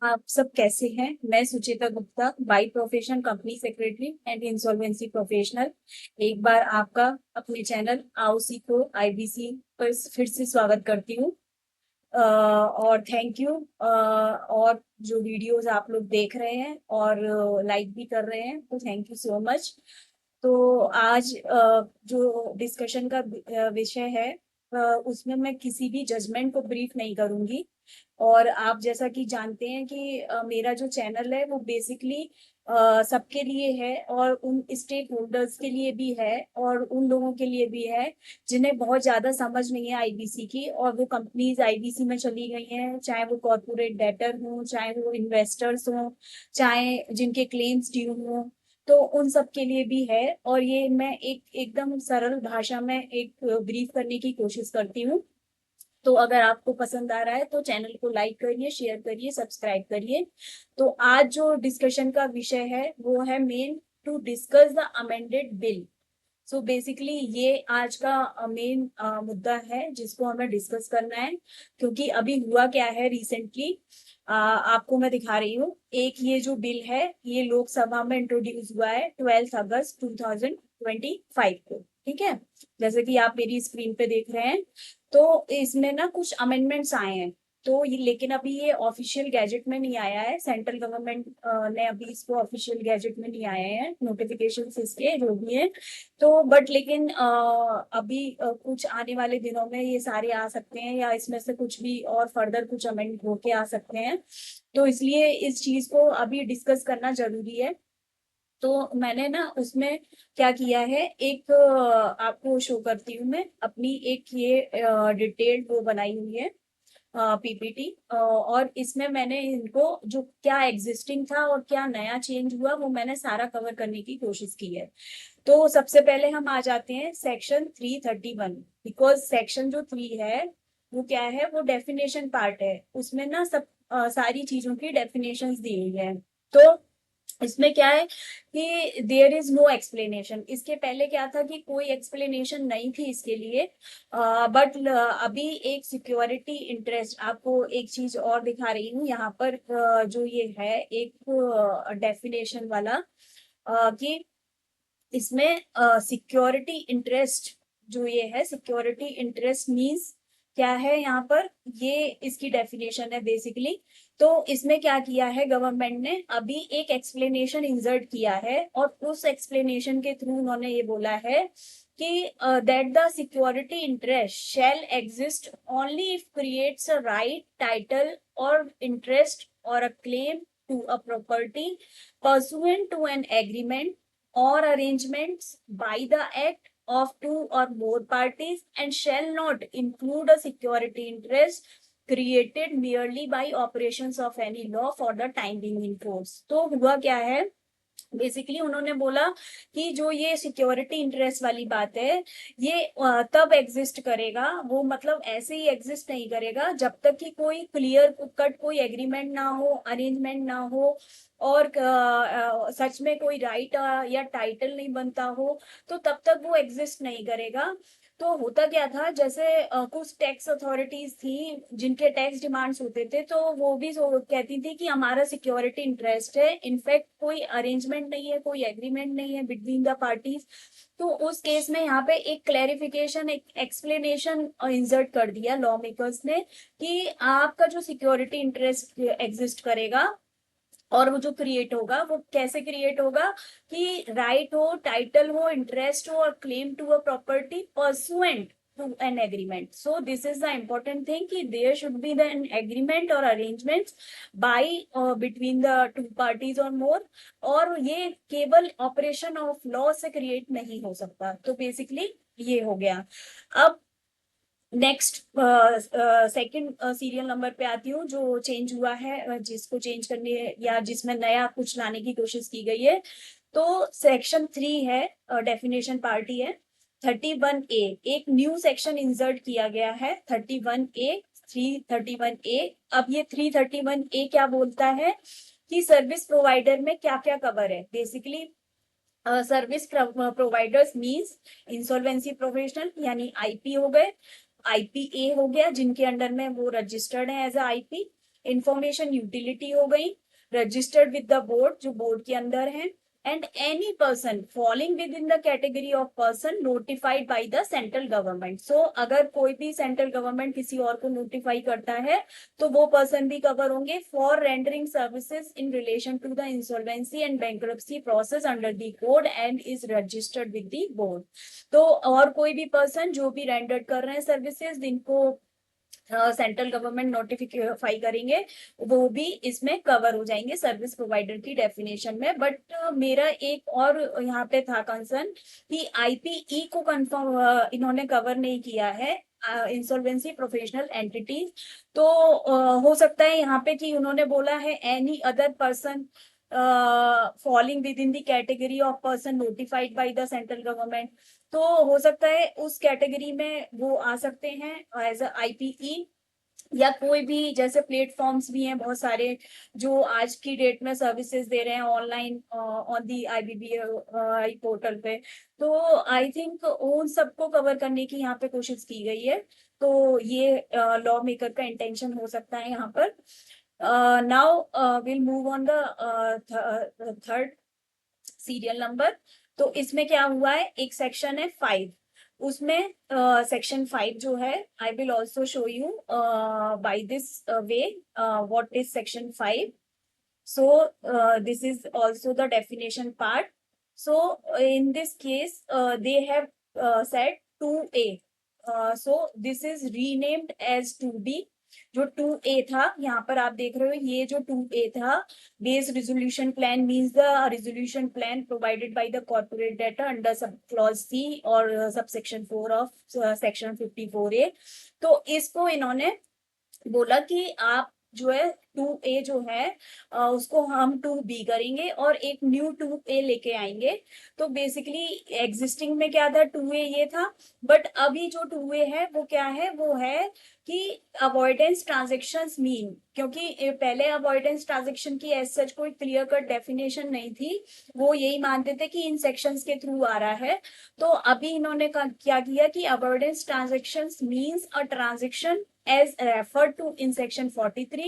आप सब कैसे हैं? मैं Sucheta Gupta, by profession company secretary and insolvency professional. एक बार आपका अपने चैनल आओ सीखो आईबीसी पर फिर से स्वागत करती हूँ। और थैंक यू। और जो वीडियोस आप लोग देख रहे हैं और लाइक भी कर रहे हैं, तो थैंक यू सो मच। तो आज जो डिस्कशन का विषय है, उसमें मैं किसी भी जजमेंट को ब्रीफ नहीं करूंगी। और आप जैसा कि जानते हैं कि मेरा जो चैनल है वो बेसिकली सबके लिए है, और उन स्टेक होल्डर्स के लिए भी है और उन लोगों के लिए भी है जिन्हें बहुत ज्यादा समझ नहीं है आईबीसी की, और वो कंपनीज आईबीसी में चली गई हैं, चाहे वो कॉर्पोरेट डेटर हों, चाहे वो इन्वेस्टर्स हों, चाहे जिनके क्लेम्स ड्यू हों। तो उन सब के लिए भी है, और ये मैं एकदम सरल भाषा में एक ब्रीफ करने की कोशिश करती हूँ। तो अगर आपको पसंद आ रहा है तो चैनल को लाइक करिए, शेयर करिए, सब्सक्राइब करिए। तो आज जो डिस्कशन का विषय है वो है main to discuss the amended bill. So basically ये आज का मेन मुद्दा है जिसको हमें डिस्कस करना है। क्योंकि अभी हुआ क्या है रिसेंटली, आपको मैं दिखा रही हूँ। एक ये जो बिल है ये लोकसभा में इंट्रोड्यूस हुआ है 12 अगस्त 2025 को। ठीक है, जैसे कि आप मेरी स्क्रीन पे देख रहे हैं। तो इसमें ना कुछ अमेंडमेंट्स आए हैं। तो ये लेकिन अभी ये ऑफिशियल गैजेट में नहीं आया है, सेंट्रल गवर्नमेंट ने अभी इसको ऑफिशियल गैजेट में नहीं आए हैं नोटिफिकेशन इसके जो भी है। तो बट लेकिन अभी कुछ आने वाले दिनों में ये सारे आ सकते हैं, या इसमें से कुछ भी और फर्दर कुछ अमेंड होके आ सकते हैं। तो इसलिए इस चीज को अभी डिस्कस करना जरूरी है। तो मैंने ना उसमें क्या किया है, एक आपको शो करती हूँ मैं अपनी एक ये डिटेल्ड वो बनाई हुई है पीपीटी। और इसमें मैंने इनको जो क्या एग्जिस्टिंग था और क्या नया चेंज हुआ वो मैंने सारा कवर करने की कोशिश की है। तो सबसे पहले हम आ जाते हैं सेक्शन 331। बिकॉज सेक्शन जो 3 है वो क्या है, वो डेफिनेशन पार्ट है। उसमें ना सब सारी चीजों की डेफिनेशंस दी हुई है। तो इसमें क्या है कि देयर इज नो एक्सप्लेनेशन। इसके पहले क्या था कि कोई एक्सप्लेनेशन नहीं थी इसके लिए। बट अभी एक सिक्योरिटी इंटरेस्ट, आपको एक चीज और दिखा रही हूँ यहाँ पर। जो ये है एक डेफिनेशन वाला, कि इसमें सिक्योरिटी इंटरेस्ट, जो ये है सिक्योरिटी इंटरेस्ट मींस क्या है यहाँ पर, ये इसकी डेफिनेशन है बेसिकली। तो इसमें क्या किया है गवर्नमेंट ने, अभी एक एक्सप्लेनेशन इंसर्ट किया है, और उस एक्सप्लेनेशन के थ्रू उन्होंने ये बोला है कि that the security interest shall exist only if creates a right title और इंटरेस्ट और a claim to a property pursuant to an agreement or arrangements by the act of two or more parties, and shall not include a security interest created merely by operations of any law for the time being in force। तो हुआ क्या है, basically उन्होंने बोला कि जो ये security interest वाली बात है ये तब एग्जिस्ट करेगा, वो मतलब ऐसे ही एग्जिस्ट नहीं करेगा जब तक कि कोई क्लियर कट कोई एग्रीमेंट ना हो, अरेंजमेंट ना हो, और सच में कोई राइट या टाइटल नहीं बनता हो, तो तब तक वो एग्जिस्ट नहीं करेगा। तो होता क्या था, जैसे कुछ टैक्स अथॉरिटीज थी जिनके टैक्स डिमांड्स होते थे, तो वो भी कहती थी कि हमारा सिक्योरिटी इंटरेस्ट है, इनफैक्ट कोई अरेंजमेंट नहीं है, कोई एग्रीमेंट नहीं है बिटवीन द पार्टीज। तो उस केस में यहाँ पे एक क्लैरिफिकेशन, एक एक्सप्लेनेशन इंसर्ट कर दिया लॉ मेकर्स ने कि आपका जो सिक्योरिटी इंटरेस्ट एग्जिस्ट करेगा, और वो जो क्रिएट होगा वो कैसे क्रिएट होगा कि राइट हो, टाइटल हो, इंटरेस्ट हो और claim to a property pursuant to an agreement. So this is the important thing कि there should be the an agreement और arrangements by between the two parties और मोर, और ये केवल ऑपरेशन ऑफ लॉ से create नहीं हो सकता। तो बेसिकली ये हो गया। अब नेक्स्ट सेकंड सीरियल नंबर पे आती हूँ, जो चेंज हुआ है, जिसको चेंज करने या जिसमें नया कुछ लाने की कोशिश की गई है। तो सेक्शन 3 है, डेफिनेशन पार्ट ही है। 31A, एक न्यू सेक्शन इंसर्ट किया गया है, 31A, 331A। अब ये 331A क्या बोलता है कि सर्विस प्रोवाइडर में क्या क्या कवर है। Basically service providers means insolvency professional यानी आईपी हो गए, आईपीए हो गया जिनके अंडर में वो रजिस्टर्ड है as a IP, information utility हो गई, रजिस्टर्ड विद द बोर्ड जो बोर्ड के अंदर है, and any person falling within the category of person notified by the central government. So अगर कोई भी सेंट्रल गवर्नमेंट किसी और को नोटिफाई करता है तो वो पर्सन भी कवर होंगे for rendering services in relation to the insolvency and bankruptcy process under the code and is registered with the board. तो और कोई भी पर्सन जो भी रेंडर कर रहे हैं सर्विसेज जिनको सेंट्रल गवर्नमेंट नोटिफाई करेंगे वो भी इसमें कवर हो जाएंगे सर्विस प्रोवाइडर की डेफिनेशन में। बट मेरा एक और यहाँ पे था कंसर्न कि आईपीई को कंफर्म इन्होंने कवर नहीं किया है, इंसॉल्वेंसी प्रोफेशनल एंटिटीज। तो हो सकता है यहाँ पे कि उन्होंने बोला है any other person falling within the category of person notified by the central government. तो हो सकता है उस कैटेगरी में वो आ सकते हैं एज अ आईपीई, या कोई भी जैसे प्लेटफॉर्म्स भी हैं बहुत सारे जो आज की डेट में सर्विसेज दे रहे हैं online on the IBBI portal पे। तो आई थिंक उन सबको कवर करने की यहाँ पे कोशिश की गई है। तो ये लॉ मेकर का इंटेंशन हो सकता है यहाँ पर। Now will move on the third serial number. तो इसमें क्या हुआ है, एक सेक्शन है 5, उसमें सेक्शन 5 जो है I will also show you by this way what is section 5। So this is also the definition part. So in this case, they have said 2A. So this is renamed as 2B. जो 2A था यहाँ पर आप देख रहे हो, ये जो 2A था base resolution plan means the resolution plan provided by the corporate data under sub clause C और sub section 4 of section 54A। तो इसको इन्होंने बोला कि आप जो है 2A जो है उसको हम 2B करेंगे और एक न्यू 2A लेके आएंगे। तो बेसिकली एग्जिस्टिंग में क्या था 2A ये था, बट अभी जो 2A है वो क्या है, वो है कि अवॉइडेंस ट्रांजेक्शंस मीन, क्योंकि पहले अवॉइडेंस ट्रांजेक्शन की एज सच कोई क्लियर कट डेफिनेशन नहीं थी, वो यही मानते थे कि इन सेक्शंस के थ्रू आ रहा है। तो अभी इन्होंने क्या किया कि avoidance transactions means a transaction as referred to in section 43,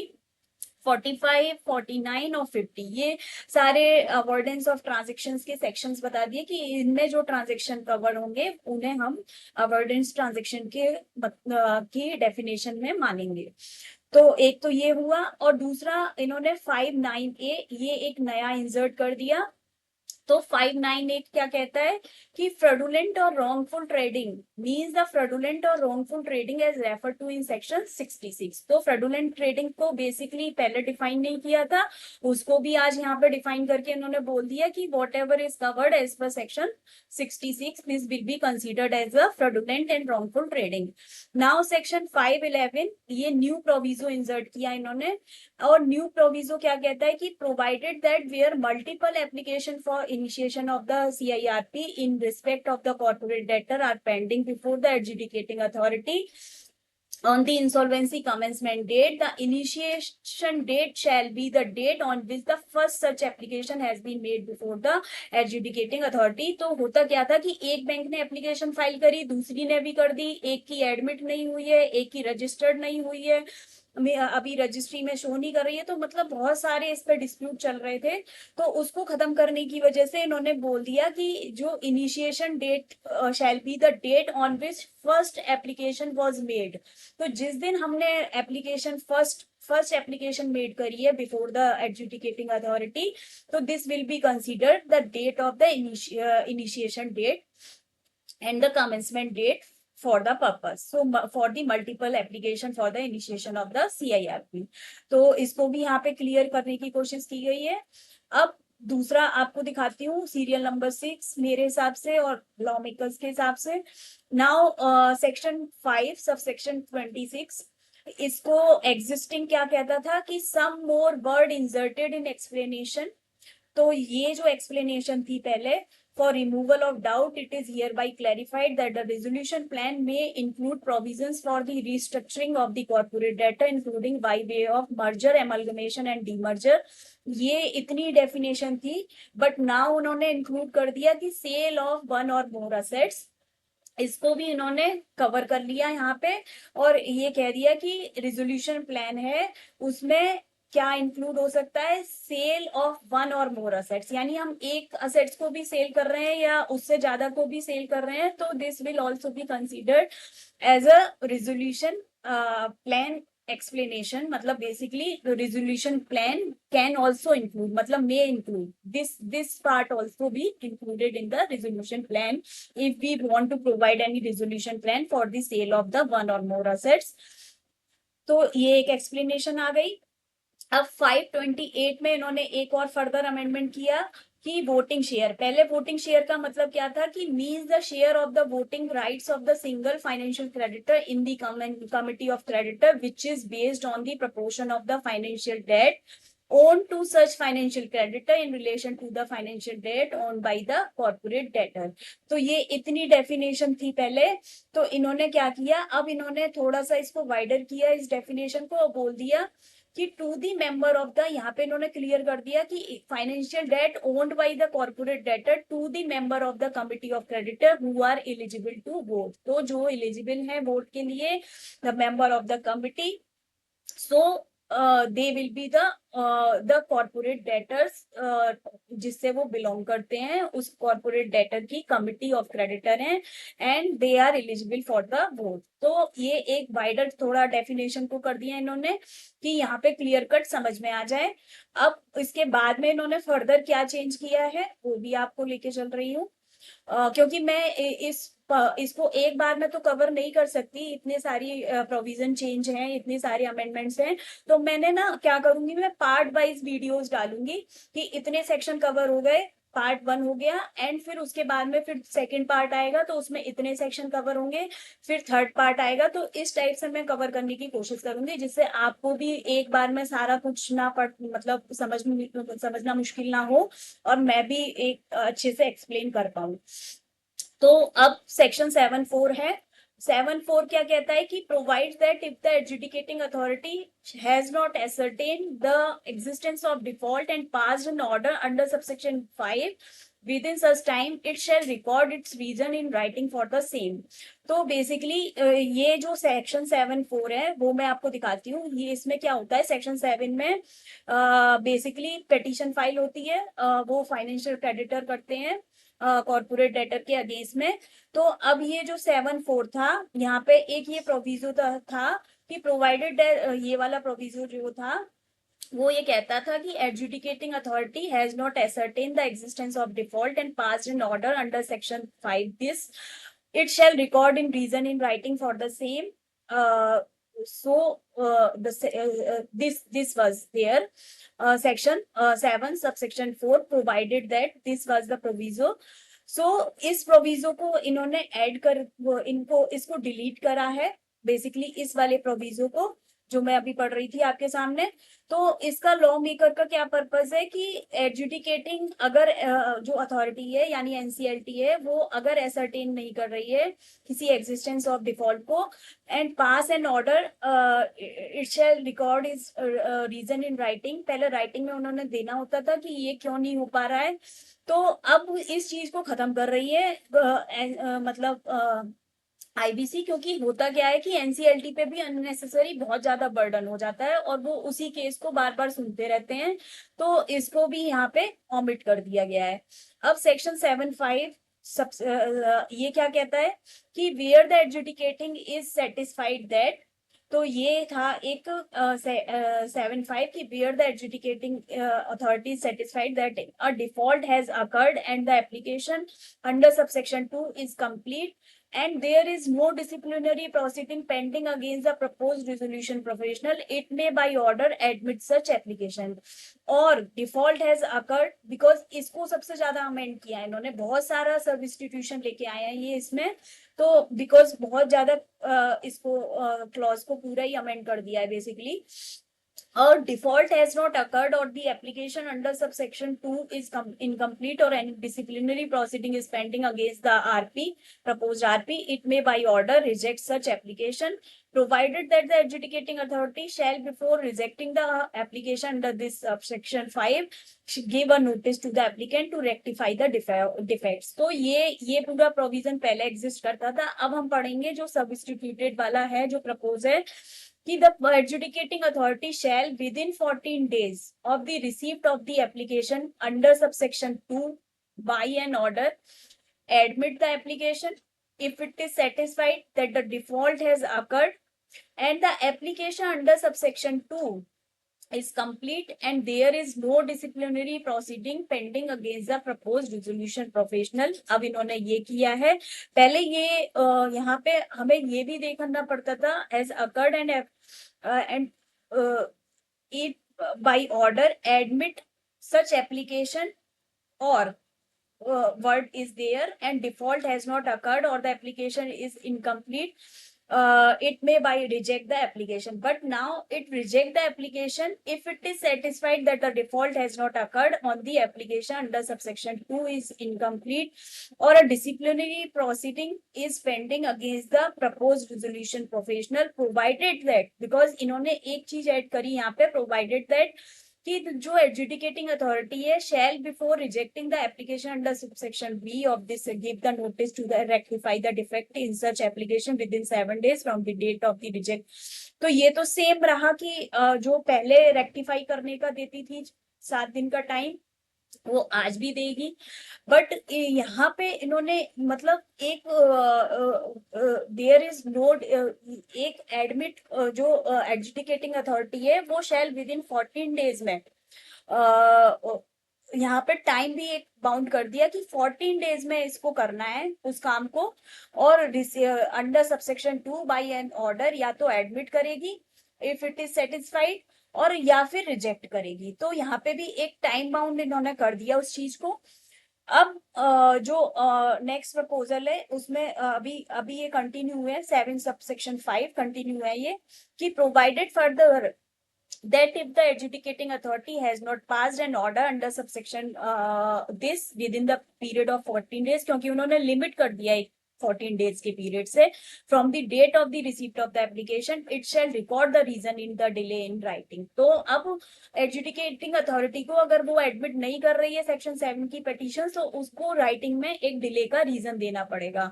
45, 49 और 50, ये सारे अवॉइडेंस ऑफ ट्रांजेक्शंस के सेक्शंस बता दिए कि इनमें जो ट्रांजेक्शन कवर होंगे उन्हें हम अवॉइडेंस ट्रांजेक्शन के की डेफिनेशन में मानेंगे। तो एक तो ये हुआ, और दूसरा इन्होंने 59A ये एक नया इंसर्ट कर दिया। तो 598 क्या कहता है कि फ्रॉडुलेंट और wrongful trading means the fraudulent और wrongful trading as refer to in section 66। तो फ्रॉडुलेंट ट्रेडिंग को बेसिकली पहले डिफाइन नहीं किया था, उसको भी आज यहाँ पे डिफाइन करके इन्होंने बोल दिया कि whatever is covered as per section 66 this will be considered as a fraudulent and wrongful trading. Now section 511 ये न्यू प्रोविजो इंसर्ट किया इन्होंने, और न्यू प्रोविजो क्या कहता है कि provided that where multiple application for initiation of the CIRP in respect of the corporate debtor are pending before the adjudicating authority on the insolvency commencement date, the initiation date shall be the date on which the first such application has been made before the adjudicating authority। तो होता क्या था कि एक bank ने application file करी, दूसरी ने भी कर दी, एक की एडमिट नहीं हुई है, एक की रजिस्टर्ड नहीं हुई है, अभी रजिस्ट्री में शो नहीं कर रही है, तो मतलब बहुत सारे इस पर डिस्प्यूट चल रहे थे। तो उसको खत्म करने की वजह से इन्होंने बोल दिया कि जो initiation date shall be the date on which first application was made. तो जिस दिन हमने एप्लीकेशन फर्स्ट एप्लीकेशन मेड करी है बिफोर द एडजुडिकेटिंग अथॉरिटी, तो this will be considered the date of the initiation date and the commencement date for the purpose, so for the multiple application for the initiation of the CIRP। तो इसको भी यहाँ पे clear करने की कोशिश की गई है। अब दूसरा आपको दिखाती हूँ सीरियल नंबर 6 मेरे हिसाब से और लॉ मेकर्स के हिसाब से। नाउ सेक्शन 5 सब सेक्शन 26, इसको एग्जिस्टिंग क्या कहता था कि some more word inserted in explanation. तो ये जो एक्सप्लेनेशन थी पहले, for removal of doubt it is hereby clarified that the resolution plan may include provisions for the restructuring of the corporate debtor including by way of merger, amalgamation and demerger। ये इतनी definition थी, but now उन्होंने include कर दिया कि cell of one और मोर assets इसको भी इन्होंने कवर कर लिया यहाँ पे। और ये कह दिया कि रिजोल्यूशन प्लान है, उसमें क्या इंक्लूड हो सकता है, सेल ऑफ वन और मोर असेट्स, यानी हम एक असेट्स को भी सेल कर रहे हैं या उससे ज्यादा को भी सेल कर रहे हैं, तो this will also be considered as a resolution plan explanation। मतलब basically the resolution plan can also include, मतलब may include this part also be included in the resolution plan if we want to provide any resolution plan for the sale of the one or more assets। तो ये एक explanation आ गई। अब 528 में इन्होंने एक और फर्दर अमेंडमेंट किया कि वोटिंग शेयर, पहले वोटिंग शेयर का मतलब क्या था कि means the share of the voting rights of the single financial creditor in the committee of creditor which is based on the proportion of the financial debt owned to such financial creditor in relation to the financial debt owned by the corporate debtor। तो ये इतनी definition थी पहले। तो इन्होंने क्या किया, अब इन्होंने थोड़ा सा इसको वाइडर किया इस डेफिनेशन को, और बोल दिया कि to the member of the, यहाँ पे इन्होंने क्लियर कर दिया कि financial debt owned by the corporate debtor to the member of the committee of creditor who are eligible to vote. तो जो एलिजिबल है वोट के लिए, the member of the committee, so they will be the corporate debtors, जिससे वो belong करते हैं, उस कॉर्पोरेट डेटर की कमिटी ऑफ क्रेडिटर हैं, and they are eligible for the vote. तो ये एक वाइडर थोड़ा डेफिनेशन को कर दिया इन्होंने कि यहाँ पे क्लियर कट समझ में आ जाए। अब इसके बाद में इन्होंने फर्दर क्या चेंज किया है वो भी आपको लेके चल रही हूँ। क्योंकि मैं इसको एक बार में तो कवर नहीं कर सकती, इतने सारी प्रोविजन चेंज हैं, इतने सारे अमेंडमेंट्स हैं। तो मैंने ना क्या करूंगी, मैं पार्ट वाइज वीडियोस डालूंगी कि इतने सेक्शन कवर हो गए, पार्ट 1 हो गया, एंड फिर उसके बाद में फिर सेकंड पार्ट आएगा तो उसमें इतने सेक्शन कवर होंगे, फिर थर्ड पार्ट आएगा। तो इस टाइप से मैं कवर करने की कोशिश करूंगी जिससे आपको भी एक बार में सारा कुछ ना पढ़, मतलब समझना मुश्किल ना हो, और मैं भी एक अच्छे से एक्सप्लेन कर पाऊँ। तो अब सेक्शन 7(4) है। 7(4) क्या कहता है कि provides that if the adjudicating authority has not ascertained the existence of default and passed an order under subsection 5 within such time it shall record its reason in writing for the same। तो basically ये जो section 7(4) है वो मैं आपको दिखाती हूँ। ये इसमें क्या होता है, सेक्शन 7 में बेसिकली पेटिशन फाइल होती है, वो फाइनेंशियल क्रेडिटर करते हैं कॉर्पोरेट डेटर के अगेंस्ट में। तो अब ये जो 7(4) था, यहाँ पे एक ये प्रोविजो था कि प्रोवाइडेड, ये वाला प्रोविजो जो था वो ये कहता था कि adjudicating authority has not ascertained the existence of default and passed an order under section 5 this it shall record in reason in writing for the same। This was there, section 7 subsection 4 provided that this was the proviso। इस proviso को इन्होंने add कर, इनको इसको delete करा है basically, इस वाले प्रोविजो को जो मैं अभी पढ़ रही थी आपके सामने। तो इसका लॉ मेकर का क्या पर्पस है कि एडजुडिकेटिंग अगर जो अथॉरिटी है यानी एनसीएलटी है, वो अगर एसरटेन नहीं कर रही है किसी एग्जिस्टेंस ऑफ डिफॉल्ट को and pass an order, it shall record is reason in writing. पहले राइटिंग में उन्होंने देना होता था कि ये क्यों नहीं हो पा रहा है, तो अब इस चीज को खत्म कर रही है मतलब आईबीसी। क्योंकि होता क्या है कि एनसीएलटी पे भी अननेसेसरी बहुत ज्यादा बर्डन हो जाता है और वो उसी केस को बार बार सुनते रहते हैं, तो इसको भी यहाँ पे ऑमिट कर दिया गया है। अब सेक्शन 7(5) सब ये क्या कहता है कि where the adjudicating is satisfied that, तो ये था एक 7(5) की where the adjudicating authority satisfied that a default has occurred and the application under subsection 2 is complete and there is no disciplinary proceeding pending against the proposed resolution professional, it may by order admit such application। और default has occurred because इसको सबसे ज्यादा amend किया है इन्होंने, बहुत सारा substitution लेके आए हैं ये इसमें। तो बिकॉज बहुत ज्यादा इसको क्लॉज को पूरा ही अमेंड कर दिया है basically. or default has not occurred or the application under subsection 2 is incomplete or any disciplinary proceeding is pending against the RP, proposed RP, it may by order reject such application, provided that the adjudicating authority shall, before rejecting the application under this subsection 5, give a notice to the applicant to rectify the defects. तो ये पूरा provision पहले exist करता था. अब हम पढ़ेंगे जो सब्स्टिट्यूटेड वाला है, जो प्रपोज है कि the adjudicating authority shall within 14 days of the receipt of the application under subsection 2 by an order admit the application if it is satisfied that the default has occurred and the application under subsection 2 is complete and there is no disciplinary proceeding pending against the proposed resolution professional. अब इन्होंने ये किया है. पहले ये यहाँ पे हमें ये भी देखना पड़ता था as occurred and it by order admit such application or word is there and default has not occurred or the application is incomplete. It may by reject the application, but now it reject the application if it is satisfied that the default has not occurred on the application under subsection 2 is incomplete or a disciplinary proceeding is pending against the proposed resolution professional, provided that, because इन्होंने एक चीज add करी यहाँ पे, provided that कि जो adjudicating authority है shall before rejecting the application under subsection B of this give the notice to the rectify the defect in such application within 7 days from the date of the reject. तो ये तो same रहा कि जो पहले rectify करने का देती थी 7 दिन का टाइम, वो आज भी देगी. बट यहाँ पे इन्होंने मतलब एक देयर इज नो एक एडमिट जो एडजुडिकेटिंग अथॉरिटी है वो शैल विद इन 14 डेज में यहाँ पे टाइम भी एक बाउंड कर दिया कि 14 डेज में इसको करना है उस काम को, और under subsection 2 by an order या तो एडमिट करेगी इफ इट इज सेटिस्फाइड और या फिर रिजेक्ट करेगी. तो यहाँ पे भी एक टाइम बाउंड इन्होंने कर दिया उस चीज को. अब जो नेक्स्ट प्रपोजल है उसमें अभी ये कंटिन्यू हुए 7 सबसेक्शन 5 कंटिन्यू है ये कि provided further that if the adjudicating authority has not passed an order under subsection this within the period of 14 days, क्योंकि उन्होंने लिमिट कर दिया है 14 डेज के पीरियड से, from the date of the receipt of the application it shall record the reason in the delay in writing. तो अब adjudicating authority को अगर वो एडमिट नहीं कर रही है सेक्शन 7 की पिटीशन, तो उसको राइटिंग में एक डिले का रीजन देना पड़ेगा.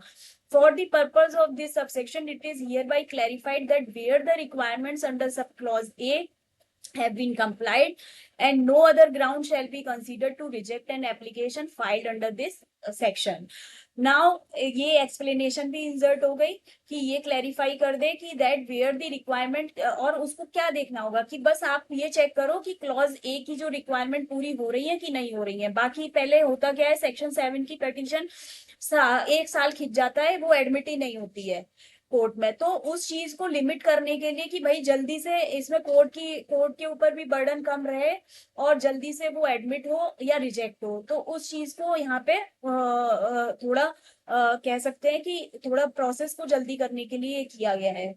For the purpose of this subsection, it is hereby clarified that where the requirements under subclause A have been complied and no other ground shall be considered to reject an application filed under this section. Now ये explanation भी insert हो गई कि ये clarify कर दे कि that where the requirement, और उसको क्या देखना होगा कि बस आप ये चेक करो कि क्लॉज ए की जो रिक्वायरमेंट पूरी हो रही है कि नहीं हो रही है. बाकी पहले होता क्या है, सेक्शन 7 की पिटीशन 1 साल खिंच जाता है, वो एडमिट ही नहीं होती है कोर्ट में. तो उस चीज को लिमिट करने के लिए कि भाई जल्दी से इसमें कोर्ट के ऊपर भी बर्डन कम रहे और जल्दी से वो एडमिट हो या रिजेक्ट हो, तो उस चीज को यहाँ पे थोड़ा कह सकते हैं कि थोड़ा प्रोसेस को जल्दी करने के लिए किया गया है.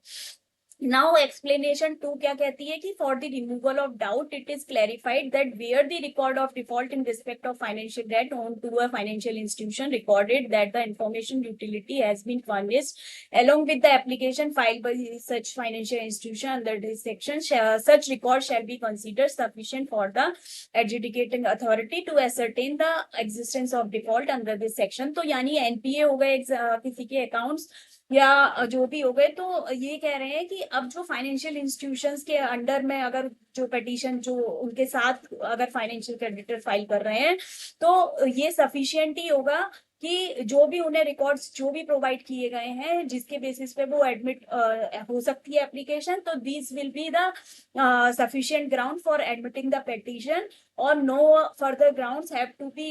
नाउ एक्सप्लेनेशन 2 क्या कहती है कि for the removal of doubt it is clarified that where the record of default in respect of financial debt own to a financial institution recorded that the information utility has been furnished along with the application filed by such financial institution under this section, such record shall be considered sufficient for the adjudicating authority to ascertain the existence of default under this section. तो यानी NPA हो गए किसी के accounts या जो भी हो गए, तो ये कह रहे हैं कि अब जो फाइनेंशियल इंस्टीट्यूशंस के अंडर में अगर जो पिटीशन जो उनके साथ अगर फाइनेंशियल क्रेडिटर फाइल कर रहे हैं तो ये सफिशिएंट ही होगा कि जो भी उन्हें रिकॉर्ड्स जो भी प्रोवाइड किए गए हैं जिसके बेसिस पे वो एडमिट हो सकती है एप्लीकेशन, तो this will be the sufficient ground for admitting the petition और no further grounds have to be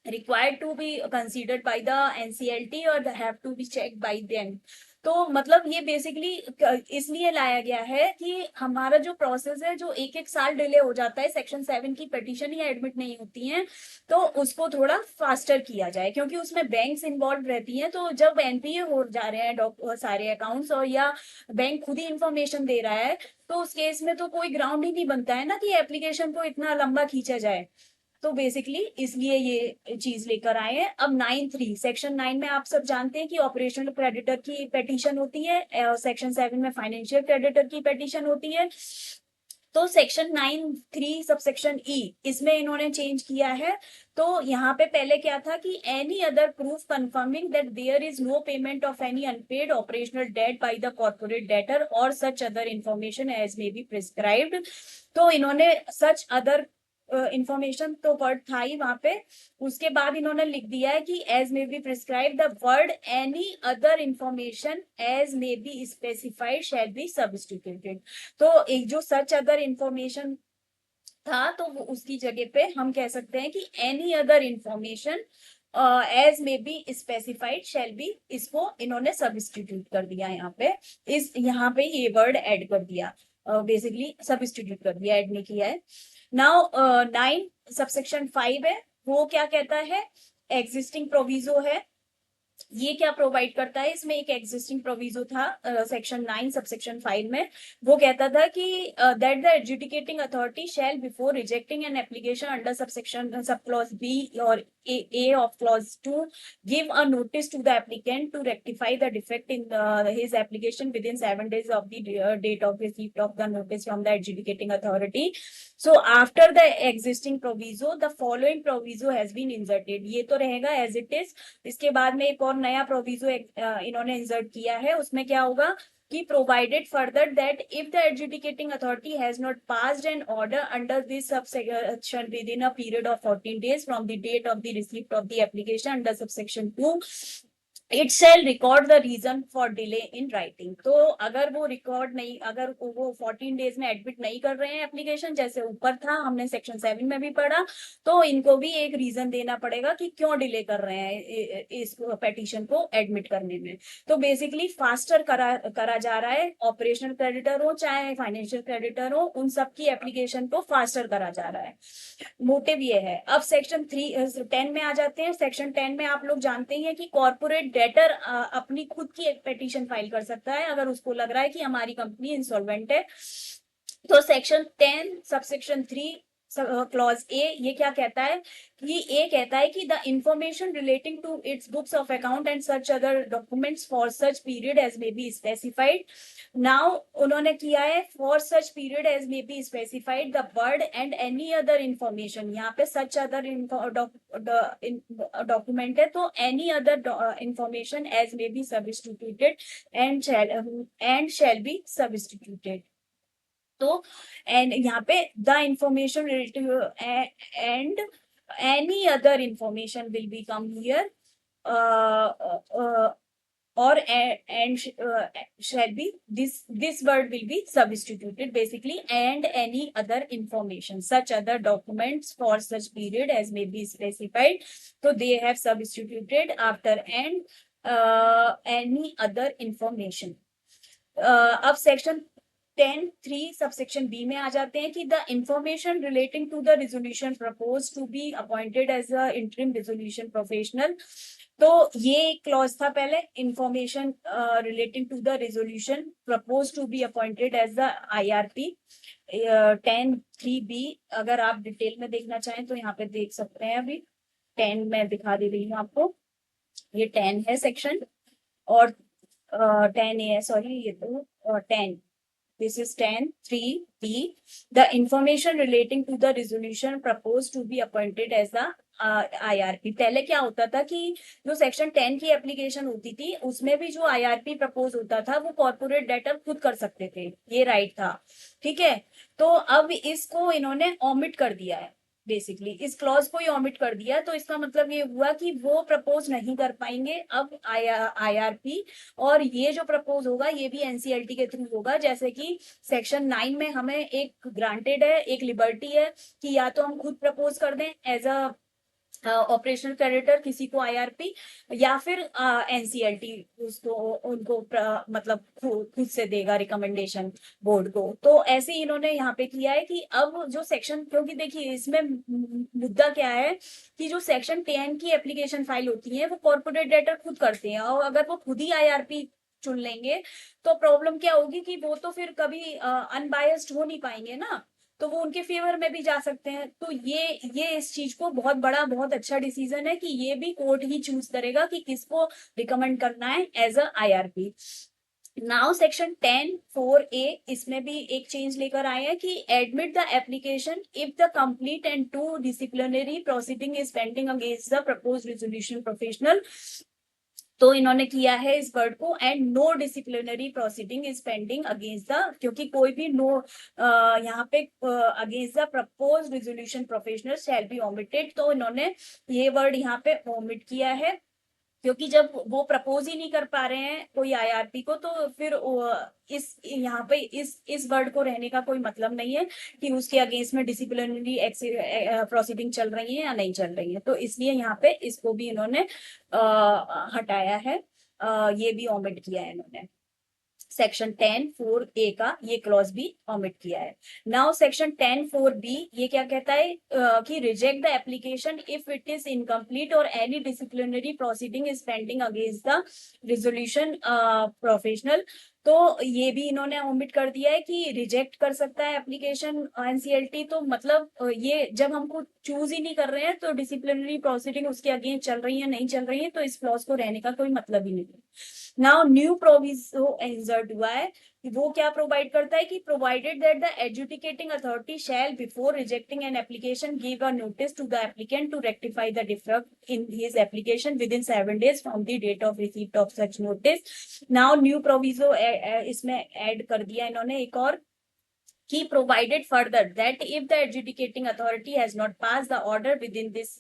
required to be considered by the NCLT or have to be checked by them. तो मतलब ये basically इसलिए लाया गया है कि हमारा जो प्रोसेस है, जो एक एक साल डिले हो जाता है, सेक्शन 7 की पिटीशन ही एडमिट नहीं होती है, तो उसको थोड़ा फास्टर किया जाए, क्योंकि उसमें बैंक्स इन्वॉल्व रहती हैं। तो जब एनपीए हो जा रहे हैं सारे अकाउंट्स, और या बैंक खुद ही इंफॉर्मेशन दे रहा है, तो उस केस में तो कोई ग्राउंड ही नहीं बनता है ना कि एप्लीकेशन को इतना लंबा खींचा जाए। तो बेसिकली इसलिए ये चीज लेकर आए हैं। अब 9(3) सेक्शन 9 में आप सब जानते हैं कि ऑपरेशनल क्रेडिटर की पेटिशन होती है, और सेक्शन 7 में फाइनेंशियल क्रेडिटर की पेटिशन होती है। तो सेक्शन 9(3) सबसेक्शन ई, इसमें इन्होंने चेंज किया है। तो यहाँ पे पहले क्या था कि any other proof confirming that there is no payment of any unpaid operational debt by the corporate debtor और such other information as may be prescribed. तो इन्होंने सच अदर इंफॉर्मेशन तो वर्ड था ही वहां पे, उसके बाद इन्होंने लिख दिया है कि as may be prescribe the word any other information as may be specified shall be substituted. तो एक जो सच अदर इंफॉर्मेशन था, तो वो उसकी जगह पे हम कह सकते हैं कि any other information as may be specified shall be, इसको इन्होंने सब्स्टिट्यूट कर दिया यहाँ पे, यहाँ पे ये वर्ड ऐड कर दिया, बेसिकली सब्स्टिट्यूट कर दिया, ऐड नहीं किया है। नाउ 9 सबसेक्शन 5 है, वो क्या कहता है, एग्जिस्टिंग प्रोविजो है। ये क्या प्रोवाइड करता है, इसमें एक एग्जिस्टिंग प्रोविजो था सेक्शन 9 सबसेक्शन 5 में। वो कहता था कि that the adjudicating authority shall before rejecting an application under subsection sub clause B और A of clause 2 give a notice to the applicant to rectify the defect in his application within 7 days of the date of receipt of the notice from the adjudicating authority. So after the existing proviso the following proviso has been inserted. ये तो रहेगा as it is। इसके बाद में एक और नया proviso इन्होंने इंसर्ट किया है, उसमें क्या होगा कि provided further that if the adjudicating authority has not passed an order under this subsection within a period of 14 days from the date of the receipt of the application under subsection 2 it shall record the reason for delay in writing. तो अगर वो record नहीं, अगर वो 14 days में admit नहीं कर रहे हैं एप्लीकेशन, जैसे ऊपर था हमने सेक्शन 7 में भी पढ़ा, तो इनको भी एक रीजन देना पड़ेगा कि क्यों डिले कर रहे हैं इस पेटिशन को एडमिट करने में। तो बेसिकली फास्टर करा जा रहा है, ऑपरेशनल क्रेडिटर हो चाहे फाइनेंशियल क्रेडिटर हो, उन सबकी एप्लीकेशन को फास्टर करा जा रहा है। मोटिव ये है। अब सेक्शन 10 में आ जाते हैं। सेक्शन 10 में आप लोग जानते हैं कि कॉर्पोरेट डेटर अपनी खुद की एक पिटीशन फाइल कर सकता है अगर उसको लग रहा है कि हमारी कंपनी इंसॉल्वेंट है। तो सेक्शन 10 सबसेक्शन 3 क्लॉज ए, ये क्या कहता है कि ए कहता है कि the information relating to its books of account and such other documents for such period as may be specified. Now उन्होंने किया है for such period as may be specified the word and any other information, यहाँ पे such other document है, तो any other information as may be substituted and shall be substituted. तो and यहाँ पे the information relative and any other information will be come here, or and shall be this word will be substituted basically, and any other information such other documents for such period as may be specified, so they have substituted after and any other information। अब section 10(3) subsection B में आ जाते हैं कि the information relating to the resolution propose to be appointed as a interim resolution professional. तो ये clause था पहले, information relating to the resolution propose to be appointed as the IRP। 10(3)B अगर आप डिटेल में देखना चाहें तो यहाँ पे देख सकते हैं। अभी 10 में दिखा दे रही हूँ आपको, ये 10 है सेक्शन, और 10A है, सॉरी ये तो 10, this is 10(3)B the information relating to the resolution proposed to be appointed as the IRP। पहले क्या होता था कि जो सेक्शन 10 की एप्लीकेशन होती थी उसमें भी जो IRP प्रपोज होता था वो कॉर्पोरेट डेटर खुद कर सकते थे, ये राइट था, ठीक है। तो अब इसको इन्होंने ऑमिट कर दिया है, बेसिकली इस क्लॉज को ही ऑमिट कर दिया, तो इसका मतलब ये हुआ कि वो प्रपोज नहीं कर पाएंगे अब IRP, और ये जो प्रपोज होगा ये भी NCLT के थ्रू होगा। जैसे कि सेक्शन 9 में हमें एक ग्रांटेड है, एक लिबर्टी है कि या तो हम खुद प्रपोज कर दें एज अ ऑपरेशनल क्रेडिटर, किसी को आईआरपी, या फिर एनसीएलटी उसको उनको मतलब खुद से देगा रिकमेंडेशन बोर्ड को। तो ऐसे ही इन्होंने यहाँ पे किया है कि अब जो सेक्शन, क्योंकि देखिए इसमें मुद्दा क्या है कि जो सेक्शन 10 की एप्लीकेशन फाइल होती है वो कॉर्पोरेट डेटर खुद करते हैं, और अगर वो खुद ही आईआरपी चुन लेंगे तो प्रॉब्लम क्या होगी कि वो तो फिर कभी अनबायस्ड हो नहीं पाएंगे ना, तो वो उनके फेवर में भी जा सकते हैं। तो ये इस चीज को बहुत बड़ा, बहुत अच्छा डिसीजन है कि ये भी कोर्ट ही चूज करेगा कि किसको रिकमेंड करना है as a IRP. Now section 10(4)(a) इसमें भी एक चेंज लेकर आए हैं कि admit the application if the complete and to disciplinary proceeding is pending against the propose resolution professional. तो इन्होंने किया है इस वर्ड को, and no disciplinary proceeding is pending against the, क्योंकि कोई भी नो यहाँ पे against the propose resolution professional shall be omitted, तो इन्होंने ये वर्ड यहाँ पे ओमिट किया है, क्योंकि जब वो प्रपोज ही नहीं कर पा रहे हैं कोई आईआरपी को, तो फिर इस यहाँ पे इस वर्ड को रहने का कोई मतलब नहीं है कि उसके अगेंस्ट में डिसिप्लिनरी प्रोसीडिंग चल रही है या नहीं चल रही है। तो इसलिए यहाँ पे इसको भी इन्होंने हटाया है, ये भी ओमिट किया है इन्होंने। सेक्शन 10(4)(a) का ये क्लॉज भी ऑमिट किया है। नाउ सेक्शन 10(4)(b) ये क्या कहता है कि reject the application if it is incomplete और any disciplinary proceeding is pending against the resolution professional. तो ये भी इन्होंने ओमिट कर दिया है कि रिजेक्ट कर सकता है एप्लीकेशन एनसीएलटी। तो मतलब ये जब हमको चूज ही नहीं कर रहे हैं तो डिसिप्लिनरी प्रोसीडिंग उसके अगेंस्ट चल रही है नहीं चल रही है, तो इस क्लॉज को रहने का कोई मतलब ही नहीं है। नाउ न्यू प्रोविजो इंसर्ट हुआ है, वो क्या प्रोवाइड करता है कि provided that the adjudicating authority shall before rejecting an application give a notice to the applicant to rectify the defect in his application within 7 days from the date of receipt of such notice. Now new proviso इसमें add कर दिया इन्होंने एक और, he provided further that if the adjudicating authority has not passed the order within this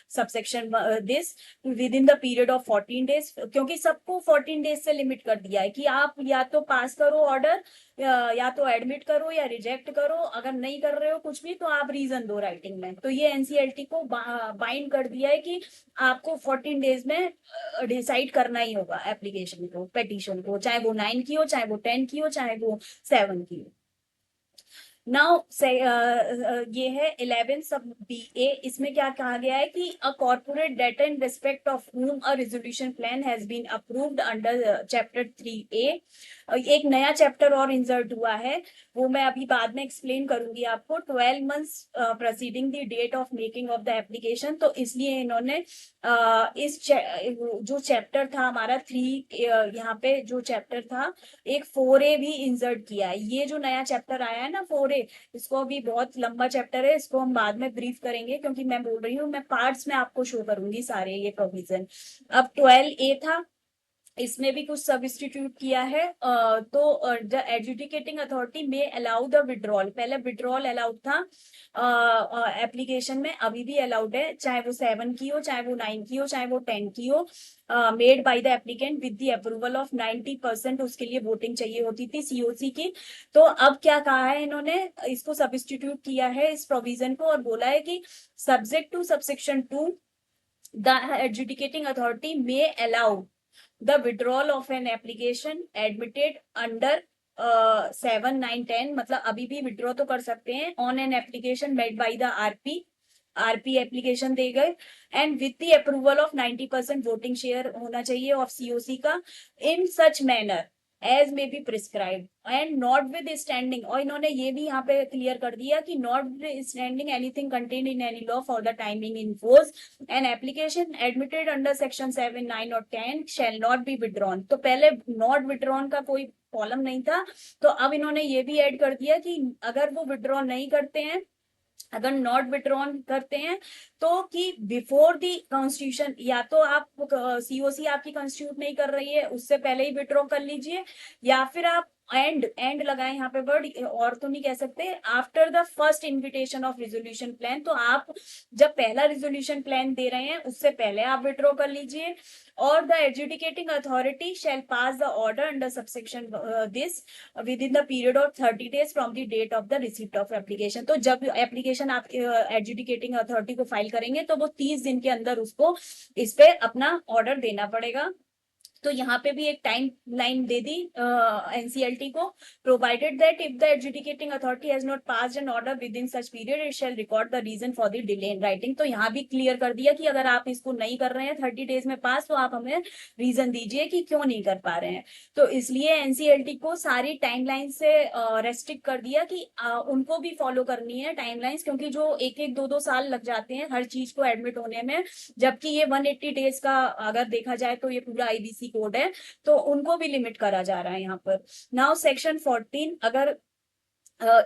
subsection this within the period of 14 days, क्योंकि सबको 14 days से limit कर दिया है कि आप या तो पास करो ऑर्डर, या तो एडमिट करो या रिजेक्ट करो, अगर नहीं कर रहे हो कुछ भी तो आप रीजन दो राइटिंग में। तो ये एनसीएलटी को बाइंड कर दिया है कि आपको 14 days में डिसाइड करना ही होगा एप्लीकेशन को, पेटिशन को, चाहे वो 9 की हो, चाहे वो 10 की हो, चाहे वो 7 की हो। नाउ ये है 11 सब BA, इसमें क्या कहा गया है कि a corporate data in respect of whom a resolution plan has been approved under chapter 3A। एक नया चैप्टर और इंसर्ट हुआ है, वो मैं अभी बाद में एक्सप्लेन करूंगी आपको। 12 months preceding the date of making of the application, तो इसलिए इन्होंने इस जो चैप्टर था हमारा 3 यहाँ पे जो चैप्टर था एक 4A भी इंसर्ट किया है। ये जो नया चैप्टर आया है ना 4A, इसको अभी बहुत लंबा चैप्टर है, इसको हम बाद में ब्रीफ करेंगे, क्योंकि मैं बोल रही हूँ मैं पार्ट्स में आपको शो करूंगी सारे ये प्रोविजन। अब 12A था, इसमें भी कुछ सब्स्टिट्यूट किया है। तो the adjudicating authority may allow the withdrawal, पहले विड्रॉल अलाउड था एप्लीकेशन में, अभी भी अलाउड है, चाहे वो 7 की हो, चाहे वो 9 की हो, चाहे वो 10 की हो, made by the applicant with the approval of 90%। उसके लिए वोटिंग चाहिए होती थी सीओसी की। तो अब क्या कहा है इन्होंने, इसको सब्स्टिट्यूट किया है इस प्रोविजन को, और बोला है कि subject to subsection 2 the adjudicating authority may allow the withdrawal of an application admitted under 7, 9, 10, मतलब अभी भी विड्रॉ तो कर सकते हैं on an application made by the RP application दे गए, and with the approval of 90% voting share होना चाहिए ऑफ सीओसी का, in such manner as may be prescribe and notwithstanding. और इन्होंने ये भी यहाँ पे क्लियर कर दिया कि not with standing anything contained in any law for the timing in force an application admitted under section 7, 9 और 10 शैल नॉट बी विड्रॉन। तो पहले नॉट विड्रॉन का कोई कॉलम नहीं था, तो अब इन्होंने ये भी ऐड कर दिया कि अगर वो विड्रॉ नहीं करते हैं, अगर नॉट विड्रॉन करते हैं, तो कि बिफोर दी कॉन्स्टिट्यूशन, या तो आप सीओसी आपकी कॉन्स्टिट्यूट नहीं कर रही है उससे पहले ही विड्रॉ कर लीजिए, या फिर आप एंड लगाए यहाँ पे वर्ड, और तो नहीं कह सकते, after the first invitation of resolution plan. तो आप जब पहला रिजोल्यूशन प्लान दे रहे हैं उससे पहले आप विड्रॉ कर लीजिए। और the adjudicating authority shall pass the order under subsection this within the period of 30 days from the date of the receipt of application. तो जब एप्लीकेशन आप एडजुडिकेटिंग अथॉरिटी को फाइल करेंगे तो वो 30 दिन के अंदर उसको इस पे अपना ऑर्डर देना पड़ेगा। तो यहाँ पे भी एक टाइम लाइन दे दी एनसीएलटी को, provided that if the adjudicating authority has not passed an order within such period it shall record the reason for the delay in writing. तो यहाँ भी क्लियर कर दिया कि अगर आप इसको नहीं कर रहे हैं 30 days में पास, तो आप हमें रीजन दीजिए कि क्यों नहीं कर पा रहे हैं। तो इसलिए एनसीएलटी को सारी टाइमलाइन से रेस्ट्रिक्ट कर दिया कि उनको भी फॉलो करनी है टाइमलाइंस, क्योंकि जो एक एक दो दो साल लग जाते हैं हर चीज को एडमिट होने में, जबकि ये 180 days का अगर देखा जाए तो ये पूरा आईबीसी कोड है, तो उनको भी लिमिट करा जा रहा है यहाँ पर। नाउ सेक्शन 14 अगर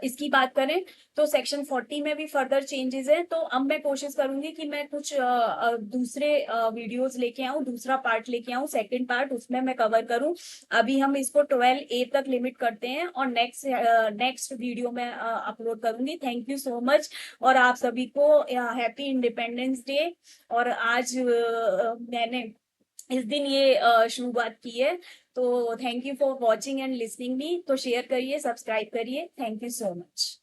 इसकी बात करें तो सेक्शन 40 में भी फर्दर चेंजेस है। तो अब मैं कोशिश करूंगी कि मैं कुछ दूसरे वीडियोस लेके आऊं, दूसरा पार्ट लेके आऊं, सेकंड पार्ट उसमें मैं कवर करूं। अभी हम इसको 12A तक लिमिट करते हैं और नेक्स्ट वीडियो में अपलोड करूंगी। थैंक यू सो मच और आप सभी को हैप्पी इंडिपेंडेंस डे। और आज मैंने इस दिन ये शुरुआत की है। तो thank you for watching and listening me. तो शेयर करिए, सब्सक्राइब करिए। Thank you so much.